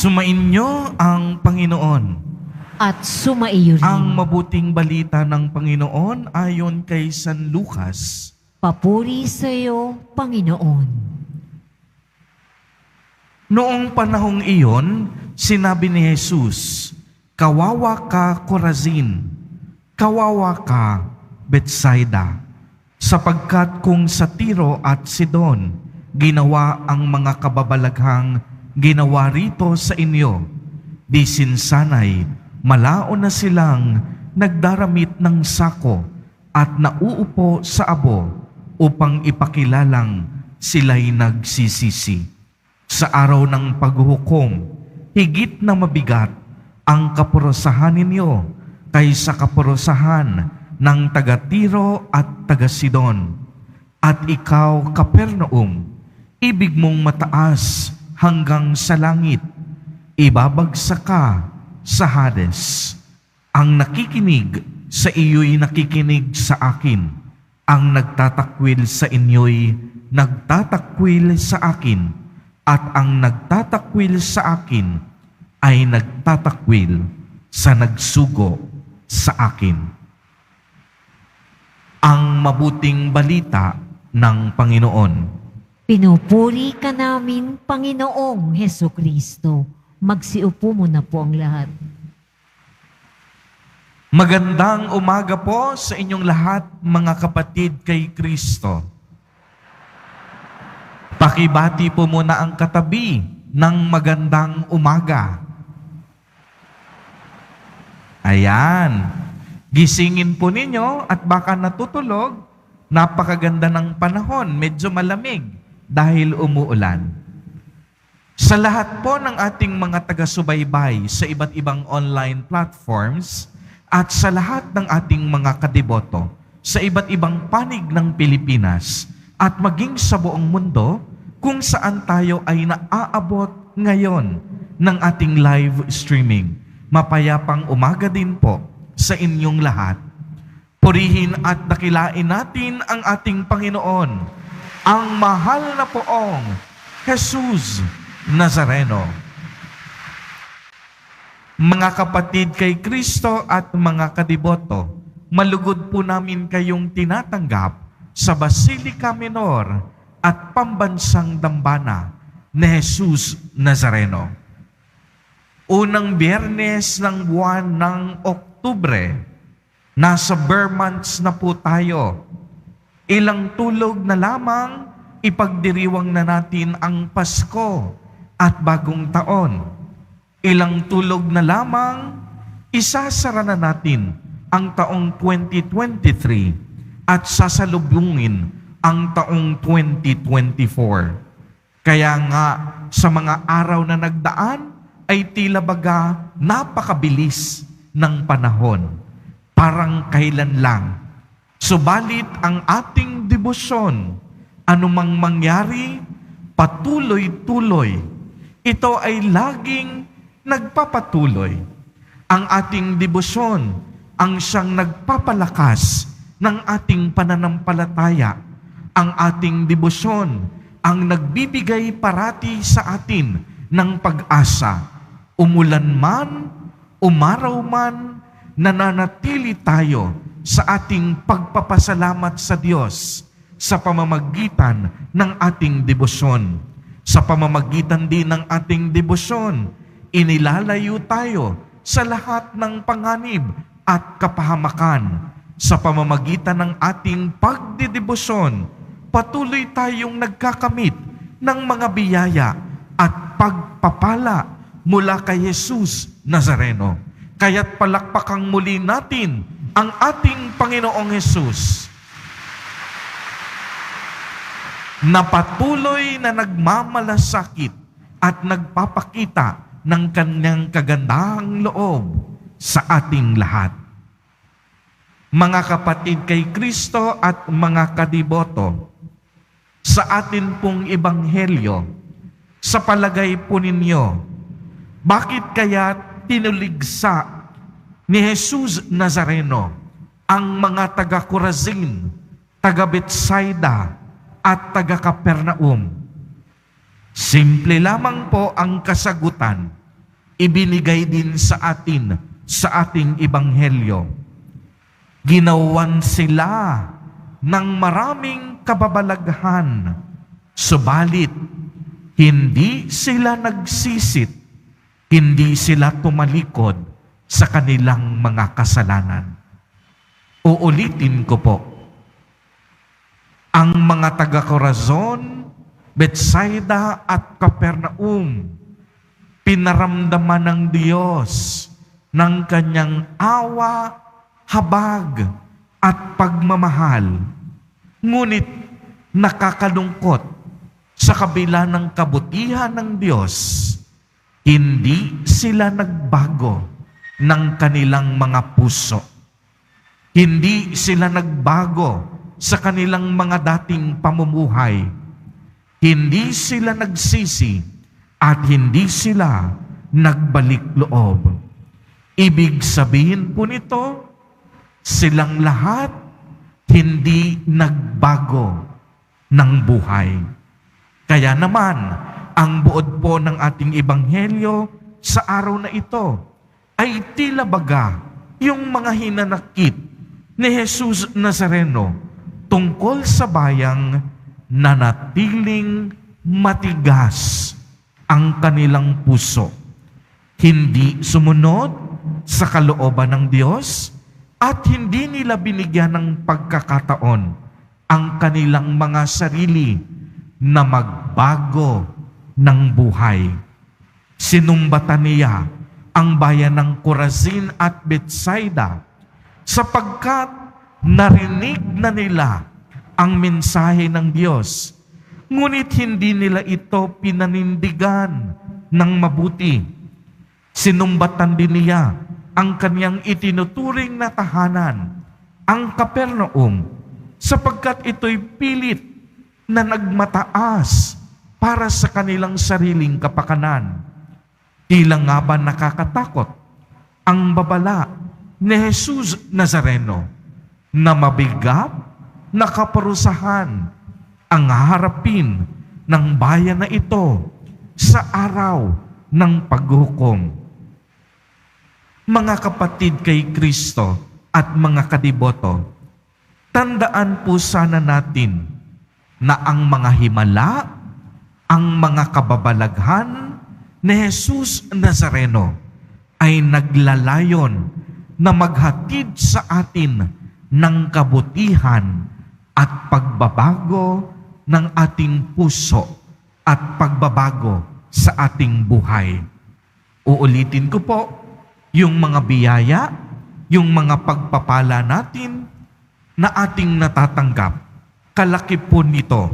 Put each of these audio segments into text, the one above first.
Sumainyo ang Panginoon. At sumaiyo rin. Ang mabuting balita ng Panginoon ayon kay San Lucas. Papuri sa iyo, Panginoon. Noong panahong iyon, sinabi ni Jesus, "Kawawa ka, Corazin! Kawawa ka, Betsaida! Sapagkat kung sa Tiro at Sidon, ginawa ang mga kababalaghang ginawa rito sa inyo, di sinsanay malaon na silang nagdaramit ng sako at nauupo sa abo upang ipakilalang sila'y nagsisisi. Sa araw ng paghuhukom, higit na mabigat ang kaparusahan ninyo kaysa kaparusahan ng taga-Tiro at taga-Sidon. At ikaw, Capernaum, ibig mong mataas hanggang sa langit, ibabagsak ka sa Hades. Ang nakikinig sa iyo'y nakikinig sa akin. Ang nagtatakwil sa inyo'y nagtatakwil sa akin. At ang nagtatakwil sa akin ay nagtatakwil sa nagsugo sa akin. Ang mabuting balita ng Panginoon. Pinupuri ka namin, Panginoong Hesukristo. Magsiupo mo na po ang lahat. Magandang umaga po sa inyong lahat, mga kapatid kay Kristo. Pakibati po muna ang katabi ng magandang umaga. Ayan. Gisingin po ninyo at baka natutulog. Napakaganda ng panahon, medyo malamig dahil umuulan. Sa lahat po ng ating mga taga-subaybay sa iba't ibang online platforms at sa lahat ng ating mga kadiboto sa iba't ibang panig ng Pilipinas at maging sa buong mundo kung saan tayo ay naaabot ngayon ng ating live streaming. Mapayapang umaga din po sa inyong lahat. Purihin at dakilain natin ang ating Panginoon, ang mahal na poong Jesus Nazareno. Mga kapatid kay Kristo at mga kadiboto, malugod po namin kayong tinatanggap sa Basilica Minor at Pambansang Dambana ni Jesus Nazareno. Unang Biyernes ng buwan ng Oktubre, nasa bare months na po tayo. Ilang tulog na lamang, ipagdiriwang na natin ang Pasko at Bagong Taon. Ilang tulog na lamang, isasara na natin ang taong 2023 at sasalubungin ang taong 2024. Kaya nga, sa mga araw na nagdaan, ay tila baga napakabilis ng panahon. Parang kailan lang. Subalit ang ating debosyon, anumang mangyari, patuloy-tuloy. Ito ay laging nagpapatuloy. Ang ating debosyon ang siyang nagpapalakas ng ating pananampalataya. Ang ating debosyon ang nagbibigay parati sa atin ng pag-asa. Umulan man, umaraw man, nananatili tayo sa ating pagpapasalamat sa Diyos sa pamamagitan ng ating debosyon. Sa pamamagitan din ng ating debosyon, inilalayo tayo sa lahat ng panganib at kapahamakan. Sa pamamagitan ng ating pagdedebosyon, patuloy tayong nagkakamit ng mga biyaya at pagpapala mula kay Jesus Nazareno. Kaya't palakpakang muli natin ang ating Panginoong Jesus na patuloy na nagmamalasakit at nagpapakita ng kanyang kagandahang loob sa ating lahat. Mga kapatid kay Kristo at mga kadiboto, sa atin pong ebanghelyo, sa palagay po ninyo, bakit kaya tinuligsa ni Jesus Nazareno ang mga taga-Corazin, taga-Betsaida at taga-Capernaum? Simple lamang po ang kasagutan. ibinigay din sa atin sa ating ebanghelyo. Ginawan sila ng maraming kababalaghan, subalit hindi sila nagsisit, hindi sila tumalikod sa kanilang mga kasalanan. Uulitin ko po, ang mga taga-Corazon, Bethsaida at Capernaum, pinaramdaman ng Diyos ng kanyang awa, habag at pagmamahal. Ngunit nakakalungkot, sa kabila ng kabutihan ng Diyos, hindi sila nagbago ng kanilang mga puso. Hindi sila nagbago sa kanilang mga dating pamumuhay. Hindi sila nagsisi at hindi sila nagbalik loob. Ibig sabihin po nito, silang lahat hindi nagbago ng buhay. Kaya naman, ang buod po ng ating ebanghelyo sa araw na ito ay tila baga yung mga hinanakit ni Jesus Nazareno tungkol sa bayang nanatiling matigas ang kanilang puso. Hindi sumunod sa kalooban ng Diyos at hindi nila binigyan ng pagkakataon ang kanilang mga sarili na magbago ng buhay. Sinumbatan niya ang bayan ng Corazin at Bethsaida sapagkat narinig na nila ang mensahe ng Diyos, ngunit hindi nila ito pinanindigan ng mabuti. Sinumbatan din niya ang kanyang itinuturing na tahanan, ang Capernaum, sapagkat ito'y pilit na nagmataas para sa kanilang sariling kapakanan. Tila nga ba nakakatakot ang babala ni Jesus Nazareno na mabigat na kaparusahan ang harapin ng bayan na ito sa araw ng paghukom. Mga kapatid kay Kristo at mga kadiboto, tandaan po sana natin na ang mga himala, ang mga kababalaghan ni Jesus Nazareno ay naglalayon na maghatid sa atin ng kabutihan at pagbabago ng ating puso at pagbabago sa ating buhay. Uulitin ko po, yung mga biyaya, yung mga pagpapala natin na ating natatanggap, kalaki po nito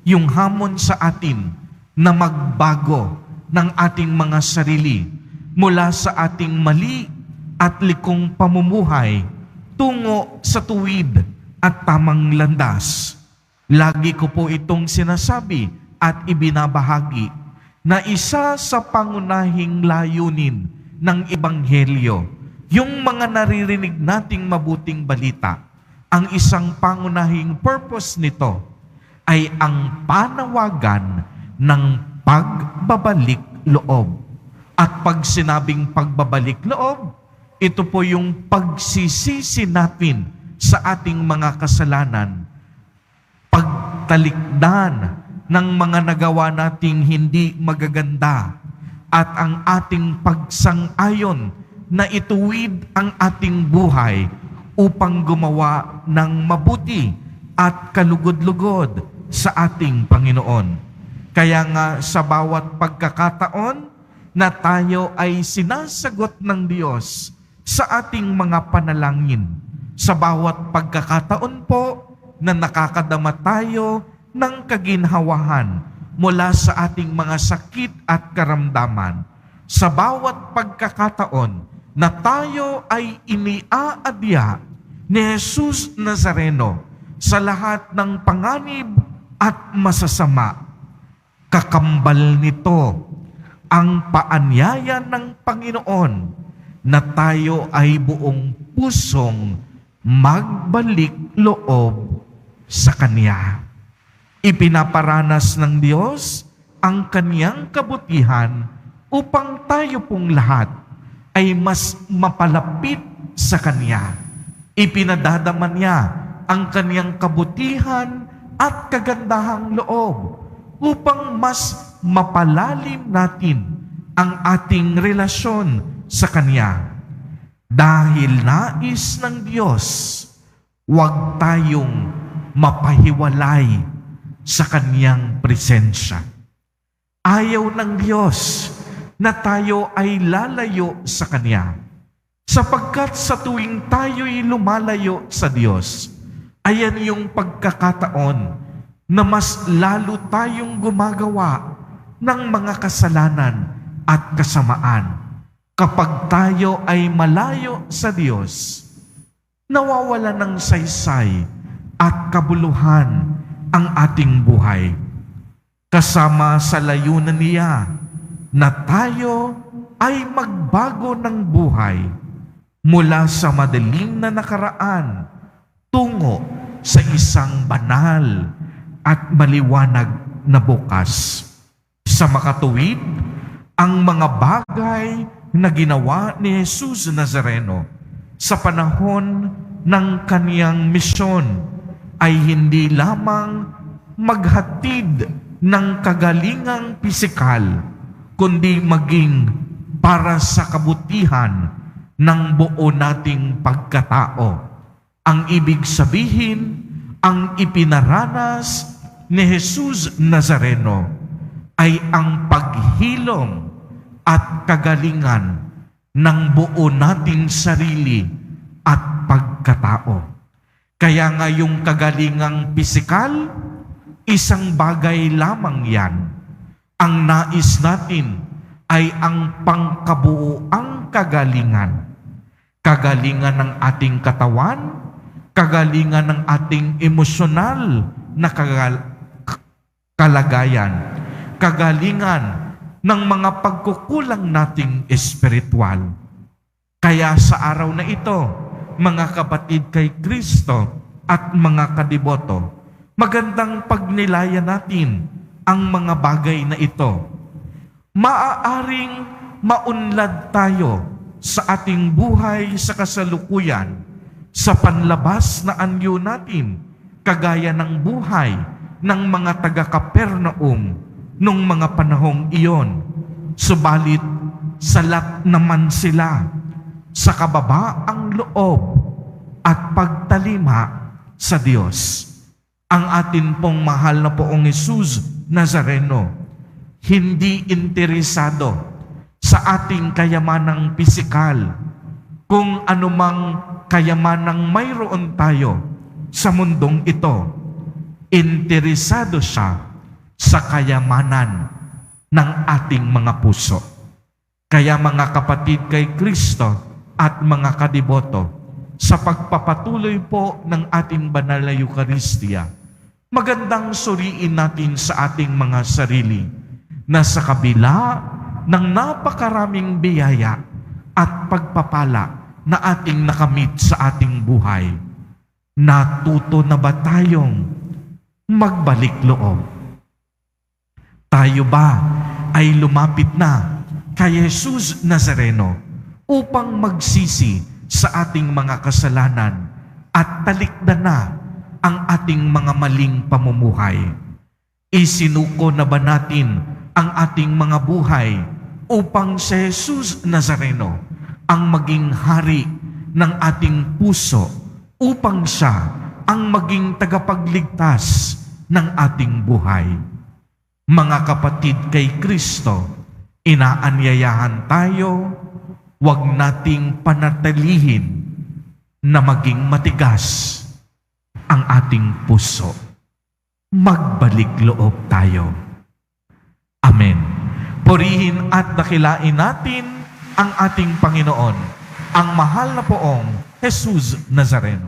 yung hamon sa atin na magbago ng ating mga sarili mula sa ating mali at likong pamumuhay tungo sa tuwid at tamang landas. Lagi ko po itong sinasabi at ibinabahagi na isa sa pangunahing layunin ng Ebanghelyo, yung mga naririnig nating mabuting balita, ang isang pangunahing purpose nito ay ang panawagan ng pagbabalik loob. At pag sinabing pagbabalik loob, ito po yung pagsisisi natin sa ating mga kasalanan, pagtalikdan ng mga nagawa nating hindi magaganda, at ang ating pagsang-ayon na ituwid ang ating buhay upang gumawa ng mabuti at kalugod-lugod sa ating Panginoon. Kaya nga sa bawat pagkakataon na tayo ay sinasagot ng Diyos sa ating mga panalangin, sa bawat pagkakataon po na nakakadama tayo ng kaginhawahan mula sa ating mga sakit at karamdaman, sa bawat pagkakataon na tayo ay iniaadya ni Jesus Nazareno sa lahat ng panganib at masasama, kakambal nito ang paanyaya ng Panginoon na tayo ay buong pusong magbalik loob sa Kanya. Ipinaparanas ng Diyos ang Kaniyang kabutihan upang tayo pong lahat ay mas mapalapit sa Kanya. Ipinadadama niya ang Kanyang kabutihan at kagandahang loob upang mas mapalalim natin ang ating relasyon sa Kanya. Dahil nais ng Diyos, huwag tayong mapahiwalay sa Kanyang presensya. Ayaw ng Diyos na tayo ay lalayo sa Kanya, sapagkat sa tuwing tayo'y lumalayo sa Diyos, ayan yung pagkakataon na mas lalo tayong gumagawa ng mga kasalanan at kasamaan. Kapag tayo ay malayo sa Diyos, nawawala ng saysay at kabuluhan ang ating buhay. Kasama sa layunan niya na tayo ay magbago ng buhay mula sa madilim na nakaraan tungo sa isang banal at maliwanag na bukas. Sa makatuwid, ang mga bagay na ginawa ni Jesus Nazareno sa panahon ng Kaniyang misyon ay hindi lamang maghatid ng kagalingang pisikal, kundi maging para sa kabutihan ng buo nating pagkatao. Ang ibig sabihin, ang ipinaranas ni Jesus Nazareno ay ang paghilom at kagalingan ng buo nating sarili at pagkatao. Kaya nga yung kagalingang pisikal, isang bagay lamang yan. Ang nais natin ay ang pangkabuoang kagalingan. Kagalingan ng ating katawan, kagalingan ng ating emosyonal na kalagayan, kagalingan ng mga pagkukulang nating espiritual. Kaya sa araw na ito, mga kapatid kay Kristo at mga kadiboto, magandang pagnilayan natin ang mga bagay na ito. Maaaring maunlad tayo sa ating buhay sa kasalukuyan sa panlabas na anyo natin, kagaya ng buhay ng mga taga-Kapernaum nung mga panahong iyon. Subalit, salat naman sila sa kababaang loob at pagtalima sa Diyos. Ang atin pong mahal na Poong Jesus Nazareno, hindi interesado sa ating kayamanang pisikal, kung anumang kayamanang mayroon tayo sa mundong ito. Interesado siya sa kayamanan ng ating mga puso. Kaya mga kapatid kay Kristo at mga kadiboto, sa pagpapatuloy po ng ating banal na Eucharistia, magandang suriin natin sa ating mga sarili na sa kabila ng napakaraming biyaya at pagpapala na ating nakamit sa ating buhay, natuto na ba tayong magbalik loob? Tayo ba ay lumapit na kay Jesus Nazareno upang magsisi sa ating mga kasalanan at talikdan na ang ating mga maling pamumuhay? Isinuko na ba natin ang ating mga buhay upang si Jesus Nazareno ang maging hari ng ating puso, upang siya ang maging tagapagligtas ng ating buhay? Mga kapatid kay Kristo, inaanyayahan tayo, huwag nating panatilihin na maging matigas ang ating puso. Magbalik loob tayo. Amen. Purihin at dakilain natin ang ating Panginoon, ang mahal na Poong Jesus Nazareno.